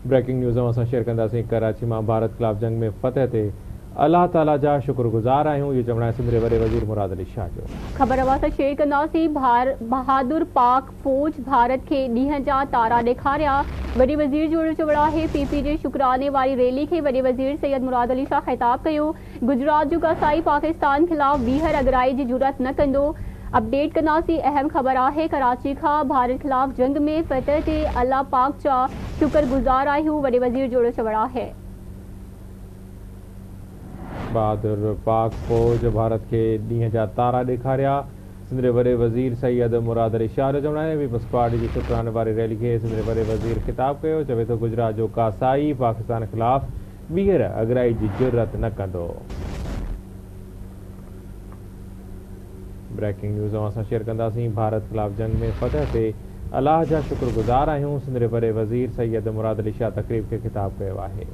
Breaking news असां share कंदासीं। कराची में भारत खिलाफ़ जंग में फतेह ते अल्लाह ताला जा शुक्रगुज़ार आहियूं। ये चवण सिंध वॾे वज़ीर मुराद अली शाह जो। खबर असां शेयर कंदासीं। बहादुर पाक फौज भारत के ॾींहं जा तारा ॾेखारिया। वॾे वज़ीर जो चवण है। पीपी जे शुक्राने वारी रैली के वॾे वज़ीर सैयद मुराद अली शाह ख़िताब कयो। गुजरात जो कसाई पाकिस्तान खिलाफ़ ॿीहर अगराई की जुरत न कंदो। अपडेट कंदासीं। अहम खबर है। कराची का भारत खिलाफ़ जंग में फतेह ते अल्लाह पाक जा शुक्रगुज़ार आहियूं। वॾे वज़ीर जो चवण है। बहादुर पाक फौज भारत के ॾींहं जा तारा ॾेखारिया। सिंध वॾे वज़ीर सैयद मुराद अली शाह जो चवण है। पीपल्स पार्टी जी शुक्राने वारी रैली के सिंध वॾे वज़ीर ख़िताब कयो। चवे तो गुजरात जो कासाई पाकिस्तान खिलाफ़ ॿीहर अगराई की जुरत न कंदो। ब्रेकिंग न्यूज़ असां शेयर कंदासीं। भारत खिलाफ़ जंग में फतेह ते अल्लाह जा शुक्रगुज़ार आहियूं। सिंध वॾे वज़ीर सैयद मुराद अली शाह तकरीब के ख़िताब कयो आहे।